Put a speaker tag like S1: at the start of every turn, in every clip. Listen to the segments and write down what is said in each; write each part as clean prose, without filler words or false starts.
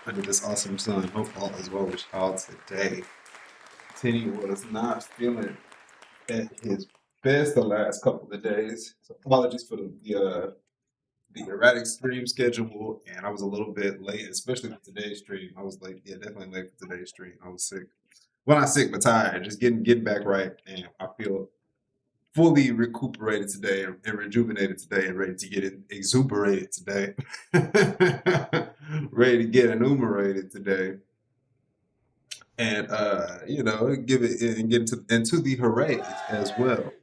S1: under this awesome sun. Hope all is well with y'all today. Tenny was not feeling at his best the last couple of days. So apologies for the erratic stream schedule, and I was a little bit late, especially with today's stream. I was late, yeah, definitely late for today's stream. I was sick. Well, not sick, but tired. Just getting back right, and I feel fully recuperated today and rejuvenated today and ready to get it exuberated today. Ready to get enumerated today. And give it and get into the hooray as well.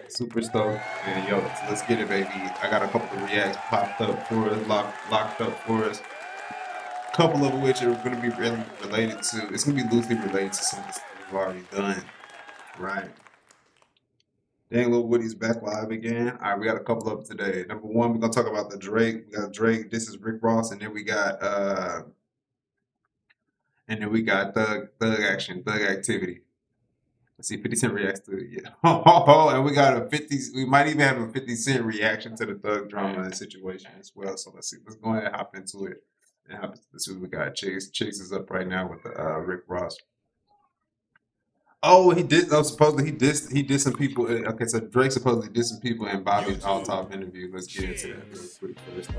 S1: Super stoked. And yo, let's get it, baby. I got a couple of reacts popped up for us, locked up for us. A couple of which are gonna be really related to it's gonna be loosely related to some of the stuff we've already done. Right. Dang, Lil Woody's back live again. All right, we got a couple of them today. Number one, we're gonna talk about the Drake. We got Drake. This is Rick Ross, and then we got Thug Action, Thug Activity. Let's see, 50 Cent reacts to it. Yeah. And we got a 50. We might even have a 50 Cent reaction to the Thug drama situation as well. So let's see. Let's go ahead and hop into it. Let's see what we got. Chigs is up right now with the Rick Ross. Oh, he did. Oh, supposedly he did some people. Okay, so Drake supposedly did some people in Bobby's althoff interview. Let's get into that real quick first.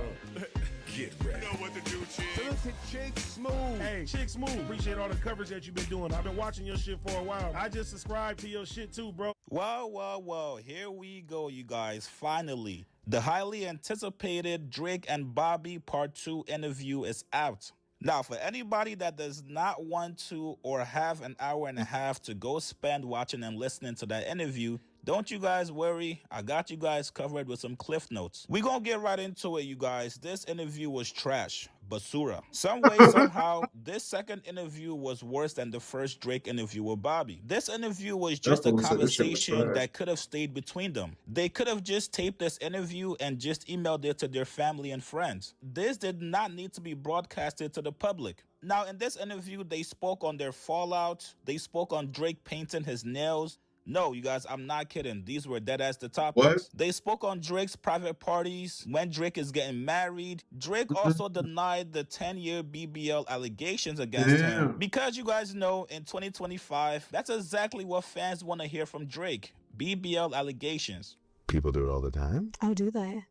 S2: Get ready. You know what to do, Chigs. Chigs Smooth. Hey, Chigs Smooth. Appreciate all the coverage that you've been doing. I've been watching your shit for a while. I just subscribed to your shit too, bro.
S3: Well, here we go, you guys. Finally, the highly anticipated Drake and Bobbi Part 2 interview is out. Now, for anybody that does not want to or have an hour and a half to go spend watching and listening to that interview, don't you guys worry. I got you guys covered with some cliff notes. We gonna get right into it, you guys. This interview was trash. Basura. Some way, somehow, this second interview was worse than the first Drake interview with Bobbi. This interview was just a conversation that could have stayed between them. They could have just taped this interview and just emailed it to their family and friends. This did not need to be broadcasted to the public. Now, in this interview, they spoke on their fallout. They spoke on Drake painting his nails. No, you guys, I'm not kidding. These were dead as the topics.
S1: What?
S3: They spoke on Drake's private parties, when Drake is getting married. Drake also denied the 10-year BBL allegations against him. Because you guys know, in 2025, that's exactly what fans want to hear from Drake. BBL allegations.
S4: People do it all the time?
S5: Oh, do they?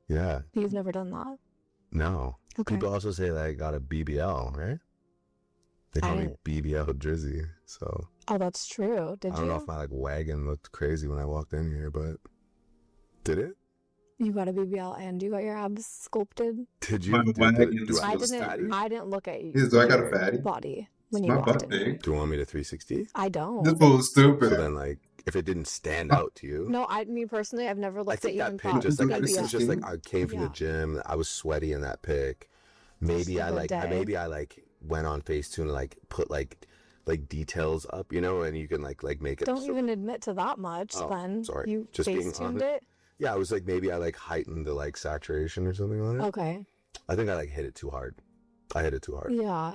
S4: Yeah.
S5: You've never done that?
S4: No.
S5: Okay.
S4: People also say that I got a BBL, right? They call me BBL Drizzy, so.
S5: Oh, that's true. Did you?
S4: I don't know if my wagon looked crazy when I walked in here, but did it?
S5: You got a BBL and you got your abs sculpted?
S4: Did you?
S5: I didn't look at you.
S1: Do I got a fatty
S5: Body when you walked in.
S4: Do you want me to 360?
S5: I don't.
S1: This fool is stupid.
S4: So then, if it didn't stand out to you.
S5: No, me personally, I've never looked at you and thought.
S4: Just I came from the gym. I was sweaty in that pic. Maybe I went on Facetune and put details up, and you can make it.
S5: Don't even admit to that much. Then
S4: sorry.
S5: You
S4: just
S5: Facetuned it.
S4: Yeah, I was maybe I heightened the saturation or something on it.
S5: Okay.
S4: I think I hit it too hard. I hit it too hard.
S5: Yeah.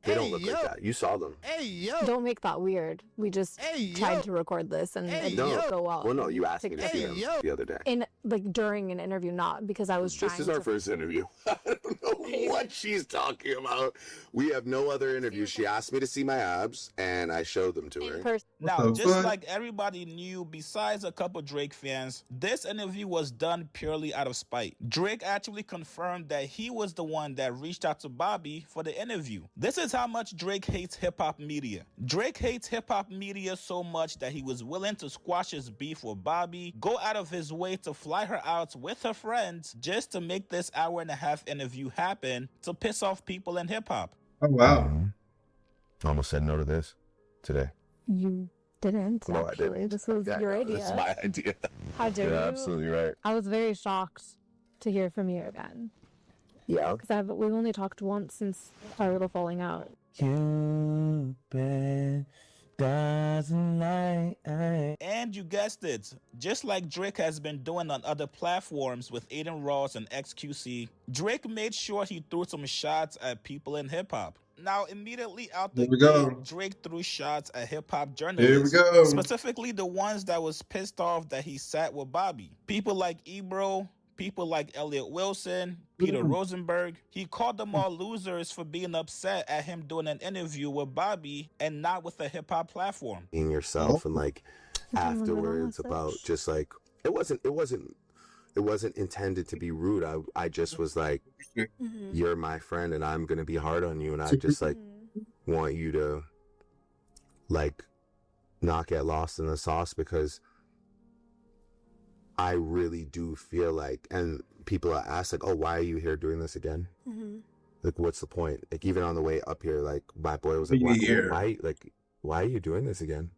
S4: They don't look like that. You saw them.
S5: Hey, yo. Don't make that weird. We just tried to record this and it didn't go well.
S4: Well, no, you asked me to see them the other day.
S5: During an interview, not because I was trying.
S4: This is our first interview. I don't know what she's talking about. We have no other interview. She asked me to see my abs, and I showed them to her.
S3: Now, just like everybody knew, besides a couple Drake fans, this interview was done purely out of spite. Drake actually confirmed that he was the one that reached out to Bobbi for the interview. This is how much Drake hates hip-hop media. Drake hates hip-hop media so much that he was willing to squash his beef with Bobbi, go out of his way to fly her out with her friends just to make this hour-and-a-half interview happen to piss off people in hip-hop.
S1: Oh, wow.
S4: I almost said no to this today.
S5: You didn't,
S4: no,
S5: actually.
S4: I didn't.
S5: This was your idea.
S4: This is my idea.
S5: How dare you?
S4: Absolutely right.
S5: I was very shocked to hear from you again.
S4: Yeah.
S5: Because we've only talked once since our little falling out.
S6: Cupid doesn't lie.
S3: And you guessed it, just like Drake has been doing on other platforms with Aiden Ross and XQC, Drake made sure he threw some shots at people in hip-hop. Now, immediately out the gate, Drake threw shots at hip-hop journalists.
S1: Here we go.
S3: Specifically the ones that was pissed off that he sat with Bobbi. People like Ebro, people like Elliot Wilson, Peter Rosenberg. He called them all losers for being upset at him doing an interview with Bobby and not with a hip hop platform.
S4: Being yourself and like afterwards about just like it wasn't intended to be rude. I just was like, you're my friend and I'm gonna be hard on you, and I just like want you to like not get lost in the sauce, because I really do feel like, and people are asked like, oh, why are you here doing this again? Like, what's the point? Like, even on the way up here, like my boy was like, why are you doing this again?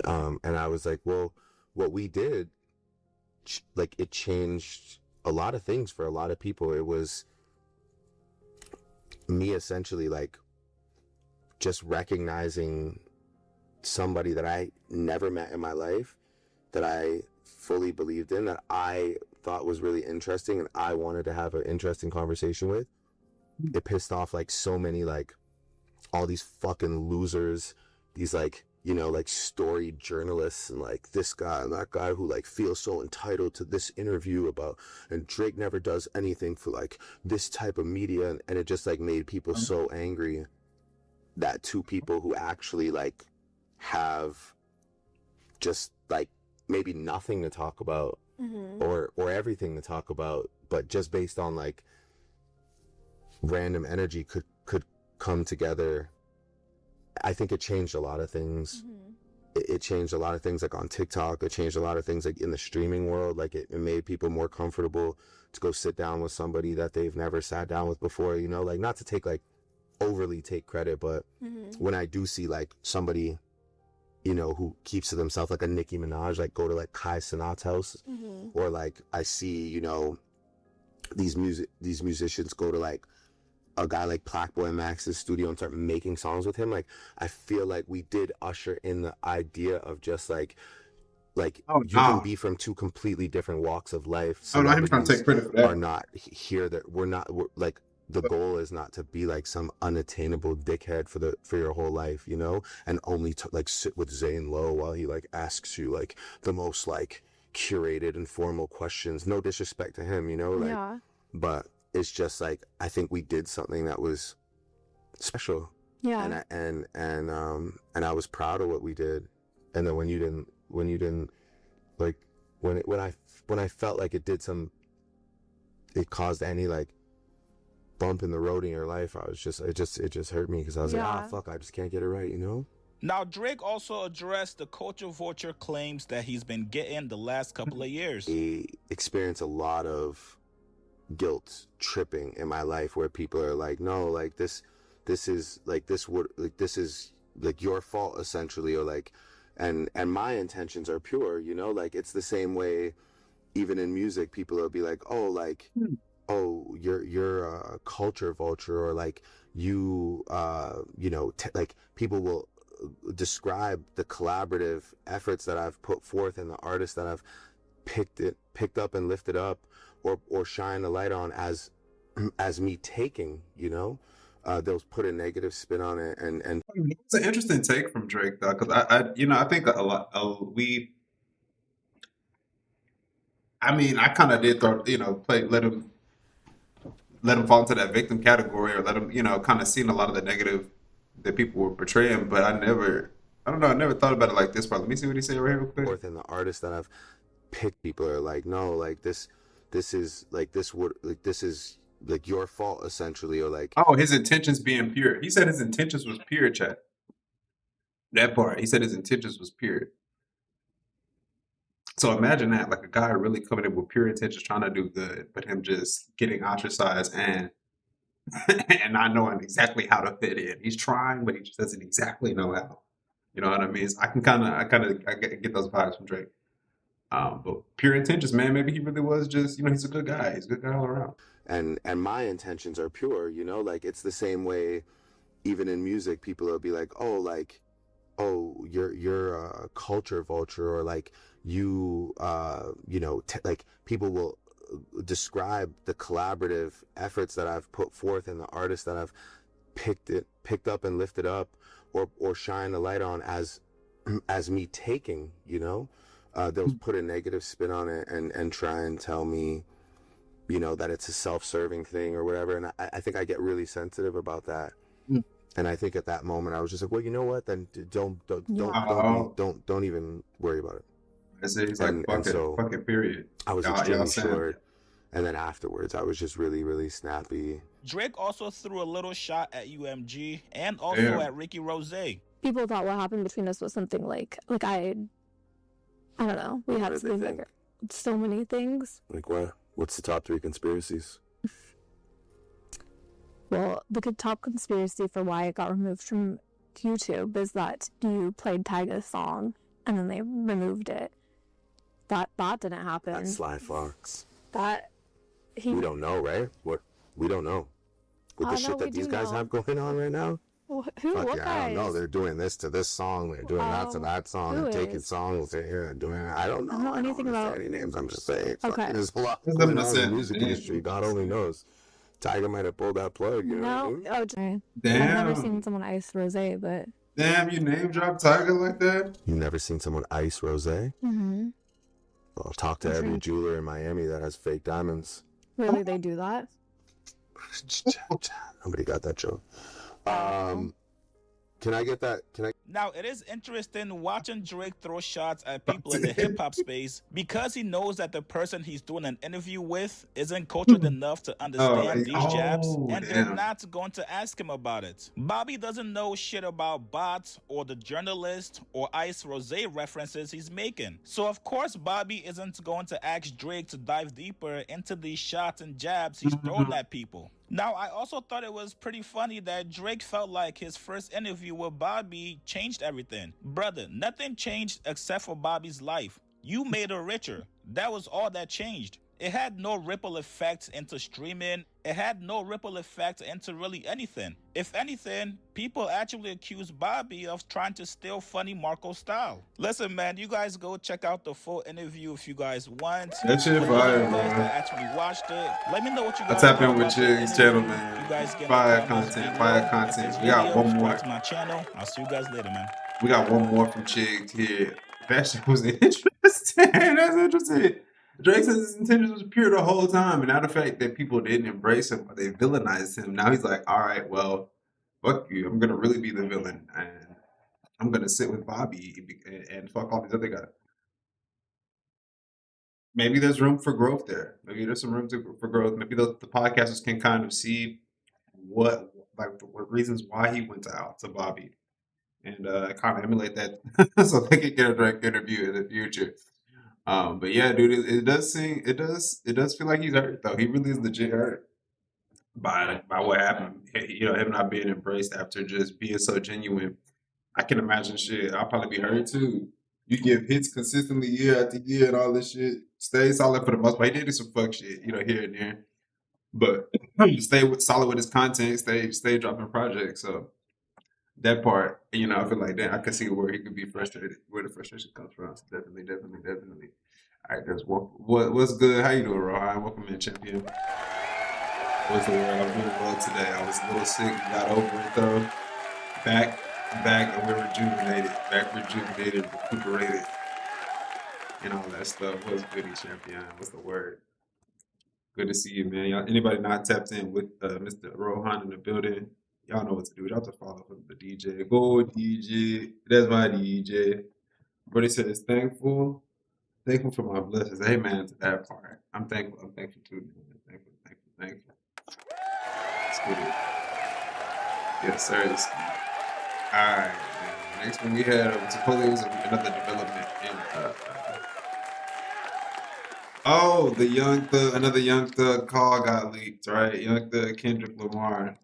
S4: And I was like, well, what we did, like, it changed a lot of things for a lot of people. It was me essentially like just recognizing somebody that I never met in my life, that I fully believed in, that I thought was really interesting and I wanted to have an interesting conversation with. It pissed off like so many, like all these fucking losers, these like, you know, like story journalists and like this guy and that guy who like feels so entitled to this interview about, and Drake never does anything for like this type of media, and it just like made people so angry that two people who actually like have just like maybe nothing to talk about or everything to talk about, but just based on like random energy could come together. I think it changed a lot of things. It changed a lot of things like on TikTok. It changed a lot of things like in the streaming world. Like it made people more comfortable to go sit down with somebody that they've never sat down with before, you know, like not to take like overly take credit, but when I do see like somebody, you know, who keeps to themselves, like a Nicki Minaj, like go to like Kai Cenat's house, or like I see, you know, these musicians go to like a guy like Blackboy Max's studio and start making songs with him. Like I feel like we did usher in the idea of just like you can be from two completely different walks of life.
S1: I'm trying to take credit for that.
S4: Are not here, that we're like, the goal is not to be like some unattainable dickhead for your whole life, you know, and only to like sit with Zane Lowe while he like asks you like the most like curated and formal questions. No disrespect to him, you know, like, but it's just like I think we did something that was special. Yeah. And I was proud of what we did. And then when you didn't like when I felt like it caused any like bump in the road in your life, I was just it just hurt me, because I was like, fuck, I just can't get it right, you know.
S3: Now, Drake also addressed the culture vulture claims that he's been getting the last couple of years.
S4: He experienced a lot of guilt tripping in my life, where people are like, no, like this is your fault essentially, or like, and my intentions are pure, you know, like it's the same way even in music, people will be like, oh, like, oh, you're a culture vulture, or like you know, like people will describe the collaborative efforts that I've put forth and the artists that I've picked up and lifted up, or shine a light on as me taking, you know. They'll put a negative spin on it, and
S1: it's an interesting take from Drake though, because I think a lot I kind of did throw, you know, let him fall into that victim category, or let him, you know, kind of seen a lot of the negative that people were portraying, but I never thought about it like this part. Let me see what he said right here real quick.
S4: Forth, and the artists that I've picked, people are like, no, like this is like your fault essentially, or like,
S1: oh, his intentions being pure. He said his intentions was pure, chat. That part, he said his intentions was pure. So imagine that, like a guy really coming in with pure intentions, trying to do good, but him just getting ostracized and and not knowing exactly how to fit in. He's trying, but he just doesn't exactly know how. You know what I mean? So I get those vibes from Drake. But pure intentions, man. Maybe he really was just, you know, he's a good guy. He's a good guy all around.
S4: And my intentions are pure, you know, like it's the same way even in music, people will be like, oh, like, oh, you're a culture vulture, or like you know, like people will describe the collaborative efforts that I've put forth and the artists that I've picked up and lifted up, or shine a light on as me taking, you know. they'll put a negative spin on it and try and tell me, you know, that it's a self-serving thing or whatever. And I think I get really sensitive about that. And I think at that moment I was just like, well, you know what? Then don't even worry about it.
S1: I say he's like, fuck it, period.
S4: I was extremely short. And then afterwards, I was just really, really snappy.
S3: Drake also threw a little shot at UMG and also at Ricky Rose.
S5: People thought what happened between us was something like I don't know. We had to figure so many things.
S4: Like what? What's the top 3 conspiracies?
S5: Well, the top conspiracy for why it got removed from YouTube is that you played Tyga's song and then they removed it. That didn't happen.
S4: That's Sly Fox.
S5: We
S4: don't know, right? What? We don't know. With the shit that these guys have going on right now?
S5: What guys?
S4: I don't know. They're doing this to this song. They're doing that to that song. They're taking songs. They're doing it. I don't know.
S5: I don't know anything about
S4: any names. I'm just saying.
S5: Okay.
S4: There's a lot going on in the music industry. God only knows. Tyga might have pulled that plug. You know what I mean?
S1: Damn.
S5: I've never seen someone ice rosé, but...
S1: Damn, you name drop Tyga like that?
S4: You've never seen someone ice rosé?
S5: Mm-hmm.
S4: Well, talk to every jeweler in Miami that has fake diamonds.
S5: Really, they do that?
S4: Nobody got that joke. Can I get that?
S3: Now, it is interesting watching Drake throw shots at people in the hip-hop space because he knows that the person he's doing an interview with isn't cultured enough to understand these jabs, and they're not going to ask him about it. Bobbi doesn't know shit about bots or the journalist or Ice Rosé references he's making. So, of course, Bobbi isn't going to ask Drake to dive deeper into these shots and jabs he's throwing at people. Now, I also thought it was pretty funny that Drake felt like his first interview with Bobbi changed everything. Brother, nothing changed except for Bobbi's life. You made her richer. That was all that changed. It had no ripple effect into streaming. It had no ripple effect into really anything. If anything, people actually accused Bobbi of trying to steal Funny Marco style. Listen, man, you guys go check out the full interview if you guys want.
S1: That shit fire,
S3: bro.
S1: man.
S3: Actually watched it. Let me know what you guys.
S1: I tap in with Chigs channel, man. You guys fire content. We got one more.
S3: To my channel. I'll see you guys later, man.
S1: We got one more from Chigs here. That shit was interesting. That's interesting. Drake says his intentions was pure the whole time, and now the fact that people didn't embrace him or they villainized him, now he's like, all right, well, fuck you. I'm gonna really be the villain, and I'm gonna sit with Bobbi and fuck all these other guys. Maybe there's room for growth there. Maybe there's some room for growth. Maybe the podcasters can kind of see what reasons why he went to Bobbi, and kind of emulate that so they can get a direct interview in the future. But yeah, dude, it does feel like he's hurt though. He really is legit hurt by what happened. You know, him not being embraced after just being so genuine. I can imagine shit. I'll probably be hurt too. You give hits consistently year after year and all this shit. Stay solid for the most part. He did do some fuck shit, you know, here and there. But solid with his content, stay dropping projects. So that part, you know, I feel like that I can see where he could be frustrated, where the frustration comes from. So definitely. All right, there's one. What's good? How you doing, Rohan? Welcome in, champion. What's the word? I'm doing well today. I was a little sick, got over it though. Back, and we're rejuvenated. Recuperated, and all that stuff. What's goody, champion? What's the word? Good to see you, man. Y'all, anybody not tapped in with Mr. Rohan in the building? Y'all know what to do. Y'all have to follow the DJ. Go DJ. That's my DJ. Brody says thankful for my blessings. Amen to that part. I'm thankful too. Man. Thankful. Let's get it. Yes, sir. All right, man. Next one we had supposedly was another development in another Young Thug call got leaked, right? Young Thug Kendrick Lamar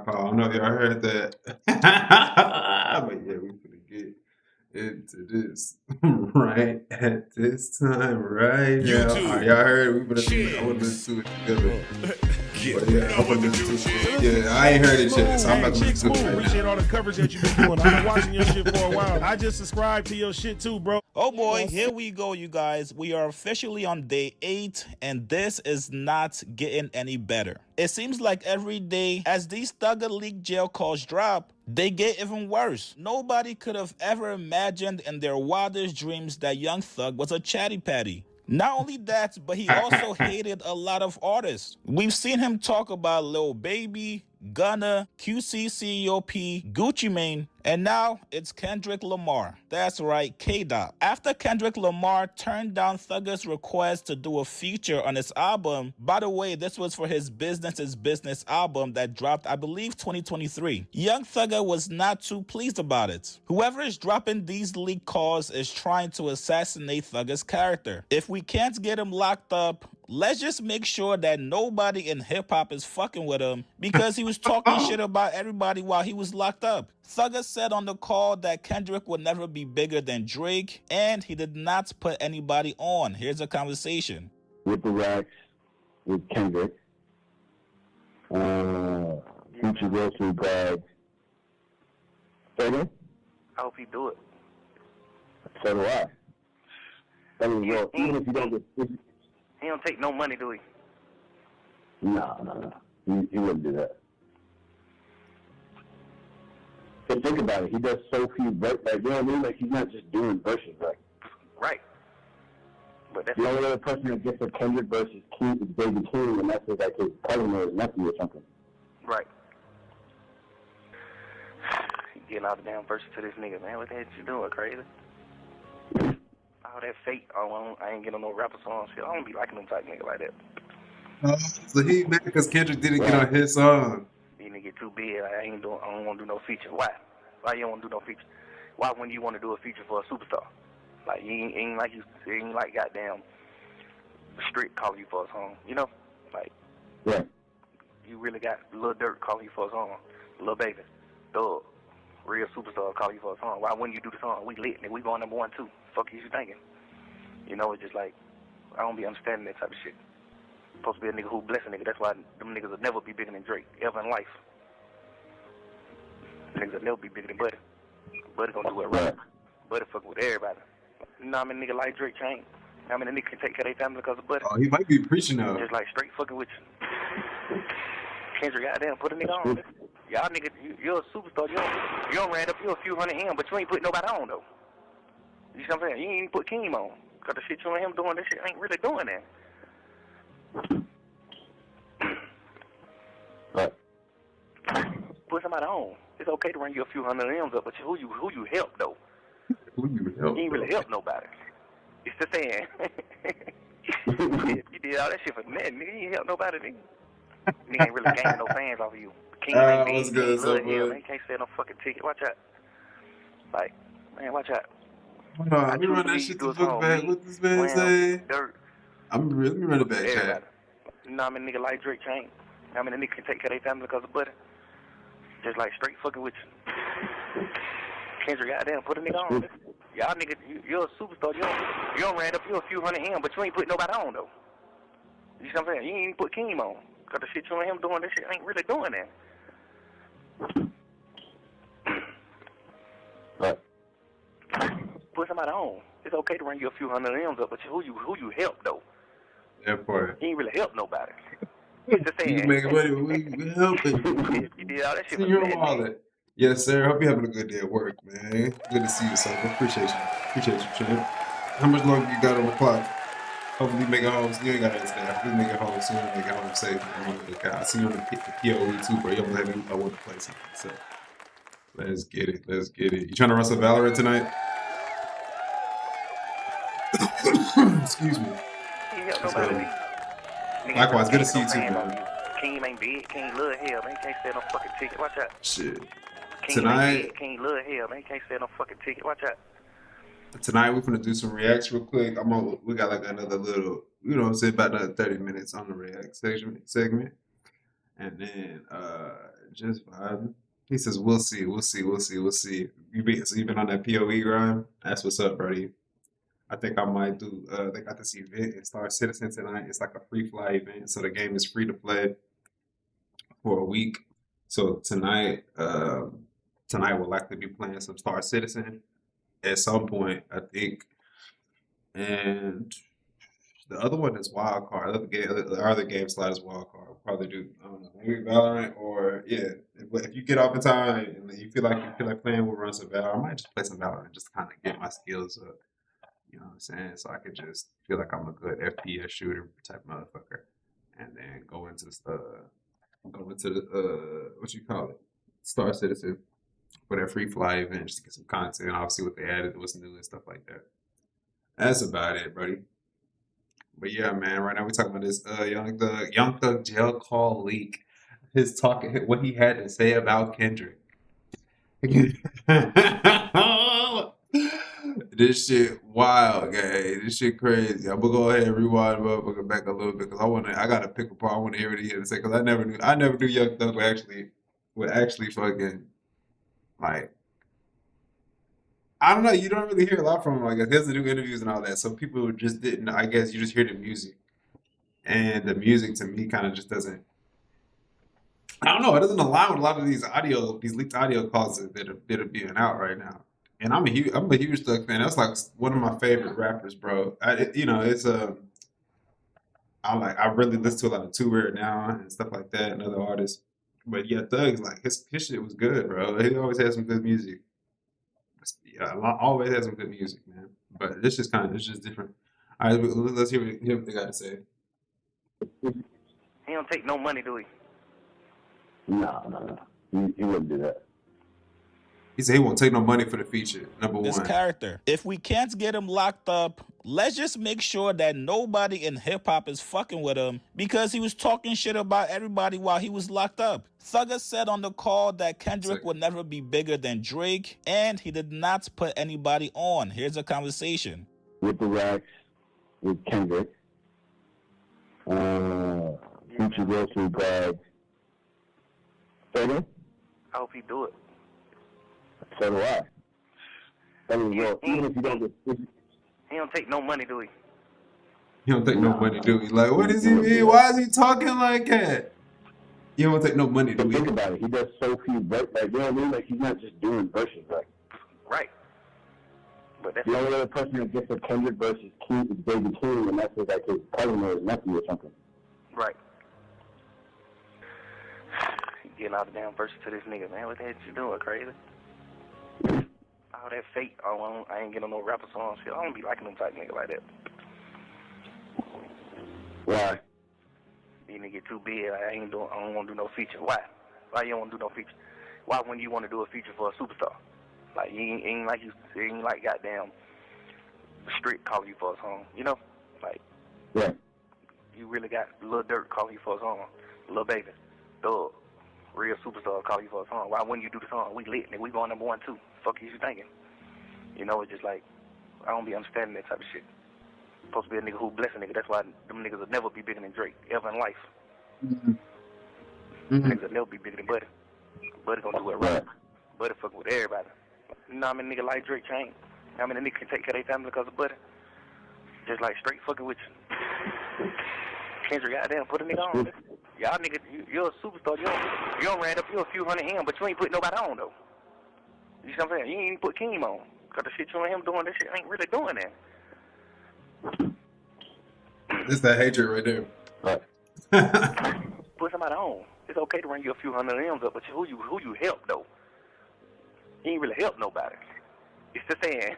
S1: call. I don't know if y'all heard that. But yeah, we finna get into this right at this time, right now. Y'all heard? We finna I wanna listen to it together. But yeah, I wanna listen to it. Yeah, I ain't heard it yet, so I'm about to listen to it right now.
S2: Appreciate all the coverage that you've been doing. I've been watching your shit for a while. I just subscribed to your shit too, bro.
S3: Oh boy, here we go, you guys. We are officially on day 8, and this is not getting any better. It seems like every day, as these Thugger League jail calls drop, They get even worse. Nobody could have ever imagined in their wildest dreams that Young Thug was a chatty patty. Not only that, but he also hated a lot of artists. We've seen him talk about Lil Baby, Gunna, QCCOP, Gucci Mane, and now it's Kendrick Lamar. That's right, K-Dot. After Kendrick Lamar turned down Thugger's request to do a feature on his album, by the way, this was for his Business is Business album that dropped, I believe, 2023. Young Thugger was not too pleased about it. Whoever is dropping these leaked calls is trying to assassinate Thugger's character. If we can't get him locked up, let's just make sure that nobody in hip-hop is fucking with him because he was talking shit about everybody while he was locked up. Thugger said on the call that Kendrick would never be bigger than Drake, and he did not put anybody on. Here's a conversation.
S7: With the racks, with Kendrick, Future Wilson, Bragg. I
S8: hope he do it.
S7: So do I. I mean, well, even if you don't get...
S8: He don't take no money, do he?
S7: No. He wouldn't do that. So think about it. He does so few verses. Like, you know what I mean? Like, he's not just doing verses. Like,
S8: right. But that's
S7: the only other person that gets a Kendrick versus King is Baby King, and that's like his cousin or his nephew or something.
S8: Right. You getting all the damn verses to this nigga, man. What the hell you doing, crazy? All that fake, I ain't getting no rapper song shit. I don't be liking them type nigga like that.
S1: So he mad because Kendrick didn't get on his song.
S8: You nigga get too big. I don't want to do no feature. Why? Why you don't want to do no feature? Why when you want to do a feature for a superstar? Like you ain't like goddamn Street calling you for a song. You know, like you really got Lil Durk calling you for a song. Lil Baby, Thug, real superstar calling you for a song. Why wouldn't you do the song? We lit, nigga. We going number 1 too. Fuck you thinking? You know, it's just like, I don't be understanding that type of shit. Supposed to be a nigga who bless a nigga. That's why them niggas will never be bigger than Drake, ever in life. Niggas will never be bigger than Buddy. Buddy gonna do it right. Buddy fucking with everybody. You know how many niggas like Drake chain? How many niggas can take care of their family because of Buddy?
S1: Oh, he might be preaching now.
S8: Just like straight fucking with you. Kendrick, goddamn, put a nigga on. Y'all niggas, you're a superstar. You don't ran up, you a few hundred him, but you ain't put nobody on though. You see what I'm saying? You ain't even put Keem on. Cause the shit you and him doing, this shit ain't really doing that. Put somebody on. It's okay to run you a few hundred M's up, but who you help though?
S1: Who you help?
S8: You ain't really help nobody. It's the saying. You did all that shit for nothing, nigga. You ain't help nobody, nigga. Nigga ain't really gaining no fans off of you. King ain't big,
S1: what's good, so good.
S8: Man, can't sell no fucking ticket. Watch out. Like, man, watch out.
S1: Hold on, let me run that shit to book back. What this man say?
S8: Dirt.
S1: Let me run it back, Chad.
S8: You know how many niggas like Drake chain? How many niggas can take care of their family because of Buddy? Just like straight fucking with you. Kendrick, goddamn, put a nigga on. Y'all niggas, you're a superstar. You don't ran up, you a few hundred him, but you ain't put nobody on though. You see what I'm saying? You ain't even put Keem on. Cause the shit you and him doing, this shit ain't really doing that. Put somebody on. It's okay to run you a few hundred M's up, but who you help though?
S1: That part.
S8: You ain't really help nobody. It's the saying.
S1: You making money, we helping.
S8: You did all that shit
S1: See
S8: for
S1: your
S8: nothing.
S1: wallet. Yes, sir. Hope you're having a good day at work, man. Good to see you, son. Appreciate you, champ. How much longer you got on the clock? Hopefully you make it home. You ain't got to answer that. Hopefully you make it home soon. Make it home safe. I see you on the POE too, bro. I want to play something. So let's get it. You trying to run some Valorant tonight? Excuse me. Likewise, good to see you too, man.
S8: King ain't big, King love hell, man. Can't sell no fucking ticket. Watch out.
S1: Shit.
S8: King
S1: Tonight,
S8: King love hell, man. Can't sell no fucking ticket. Watch out.
S1: Tonight we're gonna do some reacts real quick. We got like another little, say about another 30 minutes on the react segment. And then just vibing. He says, we'll see. You've been on that POE grind? That's what's up, buddy. I think I might do, they got this event in Star Citizen tonight. It's like a free fly event. So the game is free to play for a week. So tonight we'll likely be playing some Star Citizen at some point, I think. And the other one is Wild Card. The other game slot is Wild Card. We'll probably do, I don't know, maybe Valorant or, if you get off in time and you feel like playing, we'll run some Valorant. I might just play some Valorant just to kind of get my skills up. You know what I'm saying? So I could just feel like I'm a good FPS shooter type motherfucker, and then go into the what you call it, Star Citizen for that free fly event just to get some content. Obviously, what they added, what's new and stuff like that. That's about it, buddy. But yeah, man. Right now we're talking about this Young Thug jail call leak. His talking, what he had to say about Kendrick. This shit wild, gang. This shit crazy. I'm gonna go ahead and rewind motherfucker back a little bit because I gotta pick apart. I want to hear what he had to say because I never knew Young Thug would actually fucking like. I don't know. You don't really hear a lot from him. Like, he doesn't do interviews and all that. So people just didn't. I guess you just hear the music, and the music to me kind of just doesn't. I don't know. It doesn't align with a lot of these leaked audio calls that are being out right now. And I'm a huge Thug fan. That's like one of my favorite rappers, bro. It's I really listen to a lot of Two Rare now and stuff like that and other artists. But yeah, Thug's like his shit was good, bro. He always had some good music. Yeah, always had some good music, man. But it's just different. All right, let's hear what they got to say.
S8: He don't take no money, do he?
S7: No. He wouldn't do that.
S1: He said he won't take no money for the feature. Number
S3: This
S1: one.
S3: character. If we can't get him locked up, let's just make sure that nobody in hip-hop is fucking with him because he was talking shit about everybody while he was locked up. Thugger said on the call that Kendrick would never be bigger than Drake, and he did not put anybody on. Here's a conversation.
S7: With the racks, with Kendrick, future grocery bag.
S8: I hope he do it.
S7: So do I. I mean, well, even if you don't get...
S8: He don't take no money, do he?
S1: He don't take no money, do he? Like, what does he mean? Why is he talking like that? He don't take no money, do he?
S7: Think about it. He does so few verses. Like, you know what I mean? Like, he's not just doing verses. Like,
S8: right. But that's
S7: the only other person that gets a Kendrick versus King is Baby King, and that's like his cousin or his nephew or something.
S8: Right. Getting all the damn verses to this nigga, man. What the hell you doing, crazy? All that fake. I ain't getting no rapper songs. Shit, I don't be liking them type nigga like that.
S7: Why?
S8: These niggas get too big. I don't want to do no feature. Why? Why you don't want to do no feature? Why when you want to do a feature for a superstar? Like you ain't like goddamn Street calling you for a song. You know, like
S7: yeah.
S8: You really got Lil Durk calling you for a song. Lil Baby, Thug, real superstar calling you for a song. Why wouldn't you do the song? We lit, nigga. We going number 1 too. Fuck you thinking? You know, it's just like I don't be understanding that type of shit. Supposed to be a nigga who bless a nigga. That's why them niggas will never be bigger than Drake ever in life. Niggas will never be bigger than Buddy. Buddy gonna do it right. Buddy fuck with everybody. You know how many niggas like Drake chain? How many niggas can take care of their family because of Buddy? Just like straight fucking with you. Kendrick, goddamn, put a nigga on. Y'all niggas, you're a superstar. You don't ran up, you're a few hundred him, but you ain't put nobody on though. You see what I'm saying? You ain't even put Keem on. Cause the shit you and him doing, this shit ain't really doing that.
S1: This that hatred right there.
S7: Right.
S8: Put somebody on. It's okay to run you a few hundred M's up, but who you help though? You ain't really help nobody. It's the saying.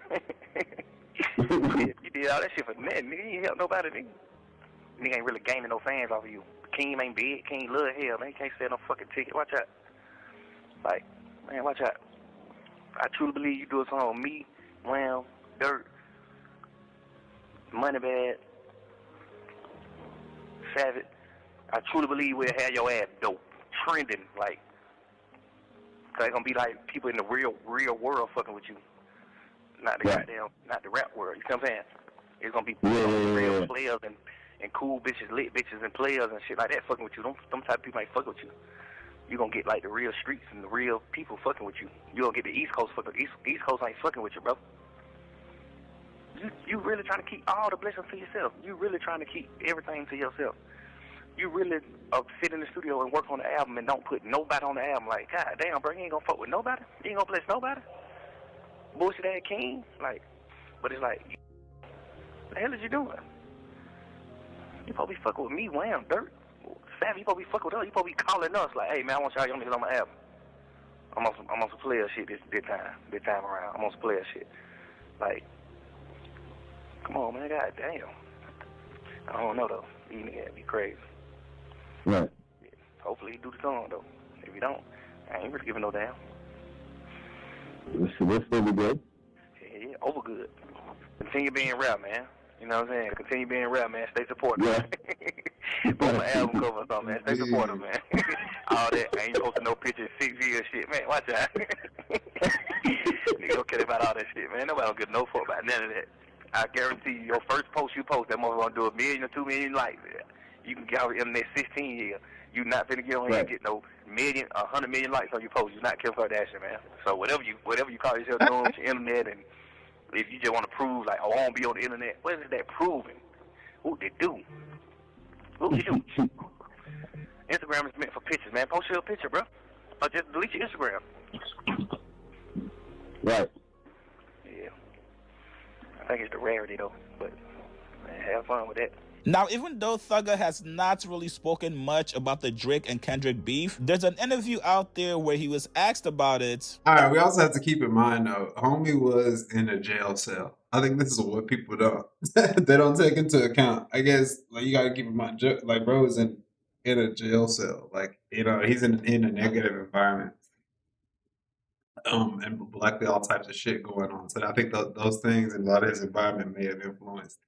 S8: You did all that shit for nothing, nigga. You ain't help nobody, nigga. Nigga ain't really gaining no fans off of you. Keem ain't big. Keem love hell, man. He can't sell no fucking ticket. Watch out. Like, man, watch out. I truly believe you do a song with me, Wham, Dirt, Moneybag, Savage. I truly believe we'll have your ass dope, trending, like, cause it's gonna be like people in the real world fucking with you, not the goddamn, not the rap world. You know what I'm saying? It's gonna be real players and cool bitches, lit bitches, and players and shit like that fucking with you. Them type of people ain't fucking with you. You gonna get like the real streets and the real people fucking with you. You gonna get the East Coast fucking. East Coast ain't fucking with you, bro. You really trying to keep all the blessings to yourself. You really trying to keep everything to yourself. You really sit in the studio and work on the album and don't put nobody on the album. Like, God damn, bro, you ain't gonna fuck with nobody. You ain't gonna bless nobody. Bullshit ass king. Like, but it's like, what the hell is you doing? You probably fucking with me, Wham, Dirt. Savvy, you supposed to be fucking with us. You supposed to be calling us like, hey, man, I want y'all young niggas on my album. I'm on some player shit this time around. I'm on some player shit. Like, come on, man, god damn. I don't know though. These niggas be crazy.
S7: Right.
S8: Hopefully he do the song though. If he don't, I ain't really giving no damn.
S7: We'll still be good.
S8: Yeah, over good. Continue being rap, man. You know what I'm saying? Continue being rap, man. Stay supportive.
S7: Yeah.
S8: Put my album cover or something, man. Stay supportive, man. All that. I ain't posting no pictures, 6 years shit, man. Watch out. Nigga don't care about all that shit, man. Nobody don't give no fuck about none of that. I guarantee you, your first post you post, that motherfucker gonna do 1 million or 2 million likes. You can get out in the next 16 years. You not finna get on here and get no 100 million likes on your post. You not Kim Kardashian, man. So whatever you call yourself doing with your internet, and if you just want to prove like, oh, I won't be on the internet, what is that proving? What they do? What you do? Instagram is meant for pictures, man. Post your picture, bro. Or just delete your Instagram.
S7: Right.
S8: Yeah. I think it's the rarity though, but man, have fun with that.
S3: Now, even though Thugger has not really spoken much about the Drake and Kendrick beef, there's an interview out there where he was asked about it.
S1: All right, we also have to keep in mind though, homie was in a jail cell. I think this is what people don't they don't take into account. I guess like you got to keep in mind, like bro is in a jail cell. Like he's in a negative environment, and likely all types of shit going on. So I think those things and a lot of his environment may have influenced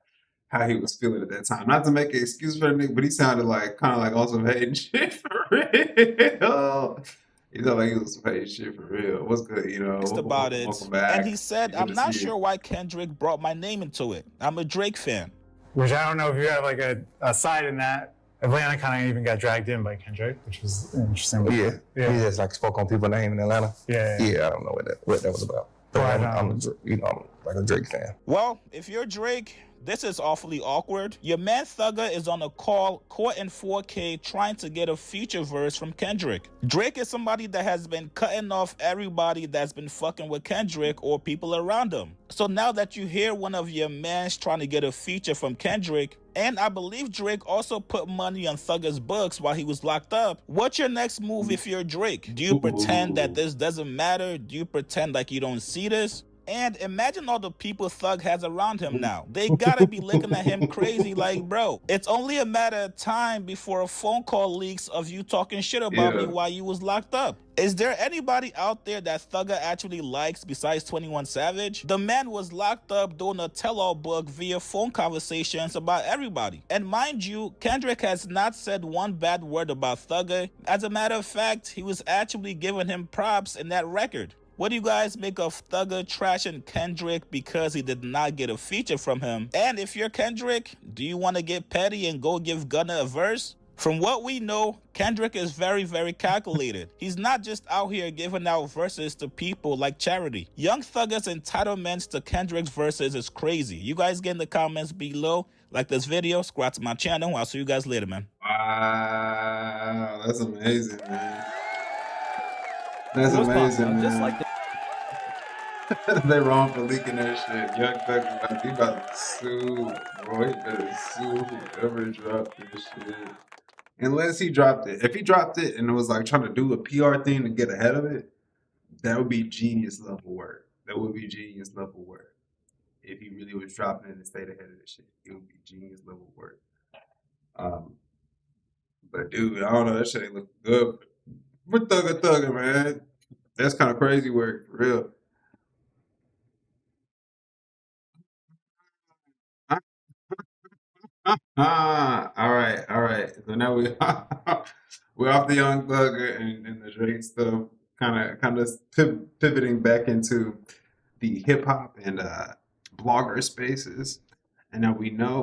S1: how he was feeling at that time. Not to make an excuse for the nigga, but he sounded like kind of like also hating shit for real. He sounded like he was hating shit for real. What's good,
S3: About it,
S1: welcome back.
S3: and he said, "I'm not sure why Kendrick brought my name into it. I'm a Drake fan."
S9: Which I don't know if you have like a side in that. Atlanta kind of even got dragged in by Kendrick, which was interesting.
S6: Yeah. He just like spoke on people's name in Atlanta.
S9: Yeah.
S6: I don't know what that was about. But I'm like a Drake fan.
S3: Well, if you're Drake, this is awfully awkward. Your man Thugger is on a call, caught in 4K, trying to get a feature verse from Kendrick. Drake is somebody that has been cutting off everybody that's been fucking with Kendrick or people around him. So now that you hear one of your mans trying to get a feature from Kendrick, and I believe Drake also put money on Thugger's books while he was locked up, what's your next move if you're Drake? Do you pretend that this doesn't matter? Do you pretend like you don't see this? And imagine all the people Thug has around him now. They gotta be looking at him crazy like, bro, it's only a matter of time before a phone call leaks of you talking shit about me while you was locked up. Is there anybody out there that Thugger actually likes besides 21 Savage? The man was locked up doing a tell-all book via phone conversations about everybody. And mind you, Kendrick has not said one bad word about Thugger. As a matter of fact, he was actually giving him props in that record. What do you guys make of Thugger trashing Kendrick because he did not get a feature from him? And if you're Kendrick, do you want to get petty and go give Gunna a verse? From what we know, Kendrick is very, very calculated. He's not just out here giving out verses to people like charity. Young Thugger's entitlements to Kendrick's verses is crazy. You guys get in the comments below. Like this video, subscribe to my channel. I'll see you guys later, man.
S1: Wow, that's amazing, man. That's amazing, man. Just like they wrong for leaking that shit. Young Thug, he about to sue, bro. He better sue whoever dropped this shit. Unless he dropped it. If he dropped it and it was like trying to do a PR thing to get ahead of it, that would be genius level work. That would be genius level work. If he really was dropping it and stayed ahead of this shit, it would be genius level work. But dude, I don't know, that shit ain't looking good. We're thugger, man. That's kind of crazy work, for real. All right. So now we're off the Young Thugger and the Drake stuff, kind of pivoting back into the hip hop and blogger spaces. And now we know